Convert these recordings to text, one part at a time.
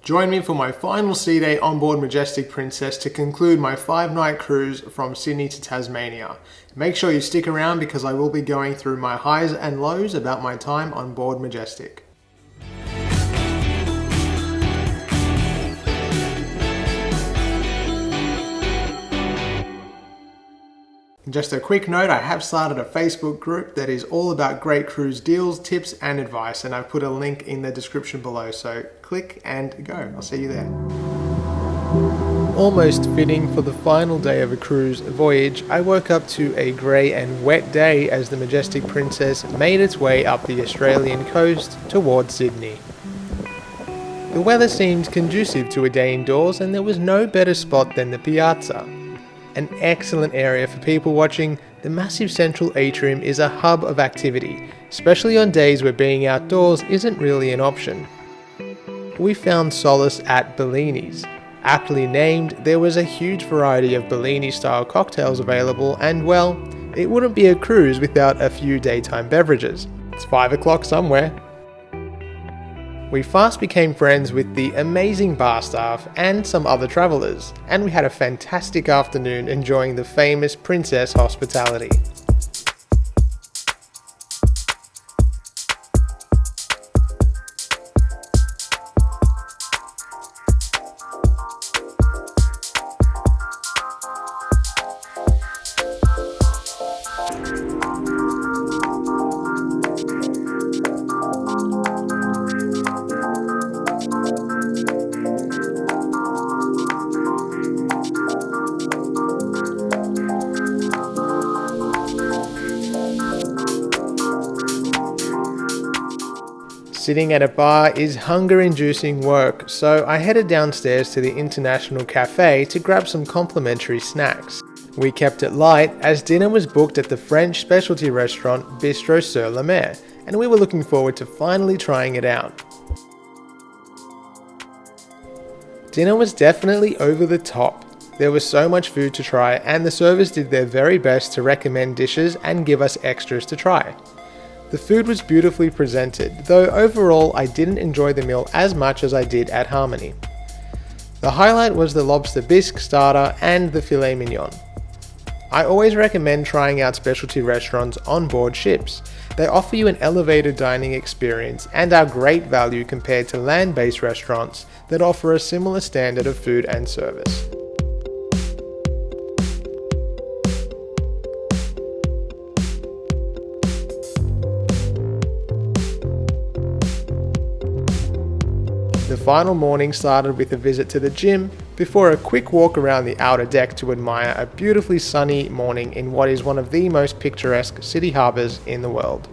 Join me for my final sea day on board Majestic Princess to conclude my 5-night cruise from Sydney to Tasmania. Make sure you stick around because I will be going through my highs and lows about my time on board Majestic. Just a quick note, I have started a Facebook group that is all about great cruise deals, tips and advice, and I've put a link in the description below, so click and go. I'll see you there. Almost fitting for the final day of a cruise voyage, I woke up to a grey and wet day as the Majestic Princess made its way up the Australian coast towards Sydney. The weather seemed conducive to a day indoors and there was no better spot than the Piazza. An excellent area for people watching, the massive central atrium is a hub of activity, especially on days where being outdoors isn't really an option. We found solace at Bellini's. Aptly named, there was a huge variety of Bellini-style cocktails available and well, it wouldn't be a cruise without a few daytime beverages. It's 5 o'clock somewhere. We fast became friends with the amazing bar staff and some other travellers, and we had a fantastic afternoon enjoying the famous princess hospitality. Sitting at a bar is hunger-inducing work, so I headed downstairs to the International Cafe to grab some complimentary snacks. We kept it light as dinner was booked at the French specialty restaurant Bistro Sur La Mer, and we were looking forward to finally trying it out. Dinner was definitely over the top. There was so much food to try and the servers did their very best to recommend dishes and give us extras to try. The food was beautifully presented, though overall I didn't enjoy the meal as much as I did at Harmony. The highlight was the lobster bisque starter and the filet mignon. I always recommend trying out specialty restaurants on board ships. They offer you an elevated dining experience and are great value compared to land-based restaurants that offer a similar standard of food and service. The final morning started with a visit to the gym before a quick walk around the outer deck to admire a beautifully sunny morning in what is one of the most picturesque city harbours in the world.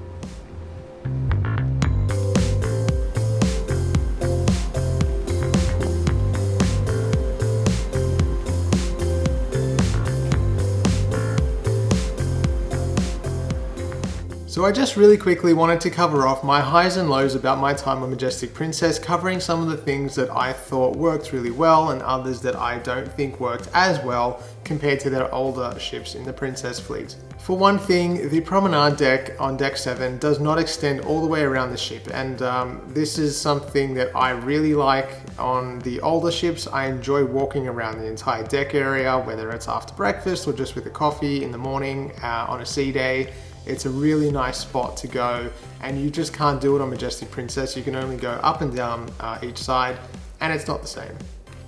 So I just really quickly wanted to cover off my highs and lows about my time on Majestic Princess, covering some of the things that I thought worked really well and others that I don't think worked as well compared to their older ships in the Princess fleet. For one thing, the promenade deck on Deck 7 does not extend all the way around the ship, and this is something that I really like on the older ships. I enjoy walking around the entire deck area, whether it's after breakfast or just with a coffee in the morning on a sea day. It's a really nice spot to go, and you just can't do it on Majestic Princess. You can only go up and down each side, and it's not the same.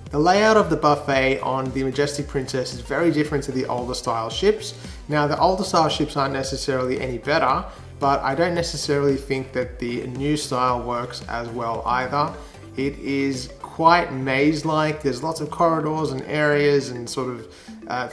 The layout of the buffet on the Majestic Princess is very different to the older style ships. Now, the older style ships aren't necessarily any better, but I don't necessarily think that the new style works as well either. It is quite maze-like. There's lots of corridors and areas and sort of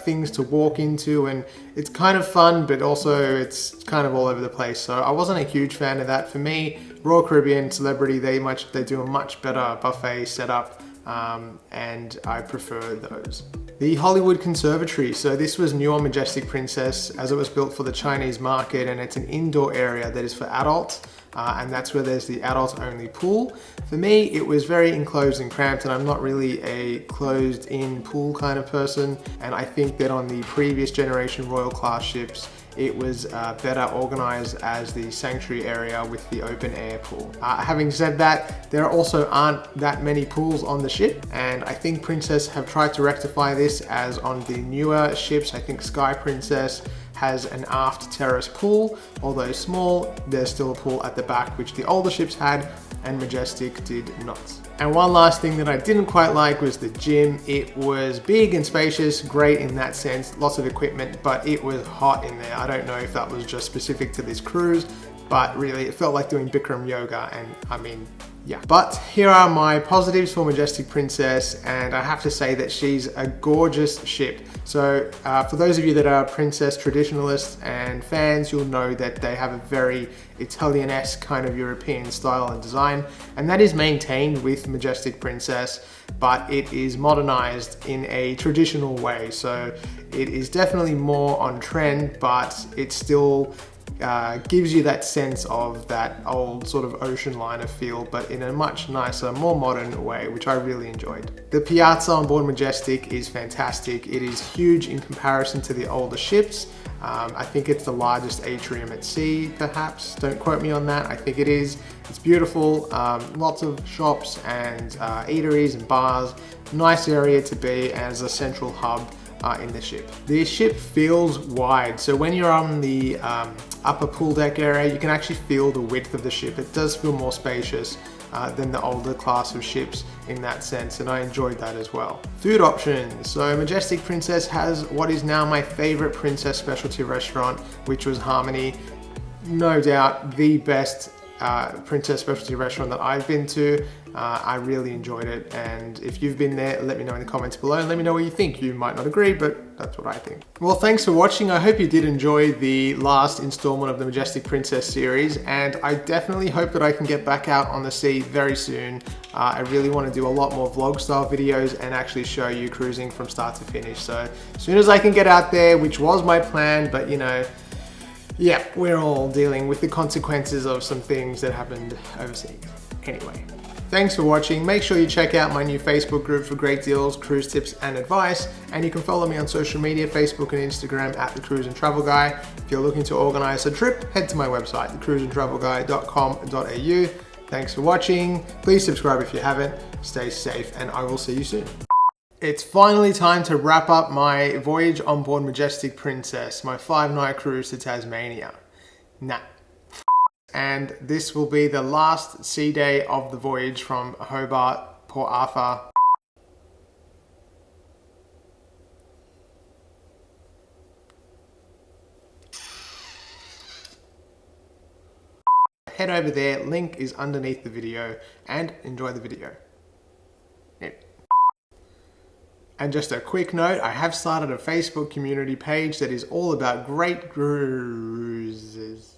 things to walk into, and it's kind of fun, but also it's kind of all over the place. So I wasn't a huge fan of that. For me, Royal Caribbean, Celebrity, they do a much better buffet setup, and I prefer those. The Hollywood Conservatory. So this was new on Majestic Princess as it was built for the Chinese market, and it's an indoor area that is for adults. And that's where there's the adult only pool. For me, it was very enclosed and cramped, and I'm not really a closed in pool kind of person. And I think that on the previous generation Royal class ships, it was better organized as the sanctuary area with the open air pool. Having said that, there also aren't that many pools on the ship, and I think Princess have tried to rectify this, as on the newer ships, I think Sky Princess has an aft terrace pool. Although small, there's still a pool at the back, which the older ships had, and Majestic did not. And one last thing that I didn't quite like was the gym. It was big and spacious, great in that sense, lots of equipment, but it was hot in there. I don't know if that was just specific to this cruise, but really it felt like doing Bikram yoga, and I mean, yeah. But here are my positives for Majestic Princess, and I have to say that she's a gorgeous ship. So for those of you that are Princess traditionalists and fans, you'll know that they have a very Italian-esque kind of European style and design, and that is maintained with Majestic Princess, but it is modernized in a traditional way. So it is definitely more on trend, but it still gives you that sense of that old sort of ocean liner feel, but in a much nicer, more modern way, which I really enjoyed. The Piazza on board Majestic is fantastic. It is huge in comparison to the older ships. I think it's the largest atrium at sea, perhaps. Don't quote me on that. I think it is. It's beautiful. Lots of shops and eateries and bars. Nice area to be as a central hub in the ship. The ship feels wide, so when you're on the upper pool deck area, you can actually feel the width of the ship. It does feel more spacious than the older class of ships in that sense, and I enjoyed that as well. Food options. So Majestic Princess has what is now my favorite Princess specialty restaurant, which was Harmony. No doubt the best Princess specialty restaurant that I've been to. I really enjoyed it, and if you've been there, let me know in the comments below and let me know what you think. You might not agree, but that's what I think. Well, thanks for watching. I hope you did enjoy the last installment of the Majestic Princess series, and I definitely hope that I can get back out on the sea very soon. I really want to do a lot more vlog style videos and actually show you cruising from start to finish. So as soon as I can get out there, which was my plan, but you know, yeah, we're all dealing with the consequences of some things that happened overseas. Anyway, thanks for watching. Make sure you check out my new Facebook group for great deals, cruise tips and advice. And you can follow me on social media, Facebook and Instagram at The Cruise and Travel Guy. If you're looking to organize a trip, head to my website, thecruiseandtravelguy.com.au. Thanks for watching. Please subscribe if you haven't. Stay safe, and I will see you soon. It's finally time to wrap up my voyage on board Majestic Princess, my 5-night cruise to Tasmania. And this will be the last sea day of the voyage from Hobart, Port Arthur. Head over there, link is underneath the video, and enjoy the video. And just a quick note, I have started a Facebook community page that is all about great cruises.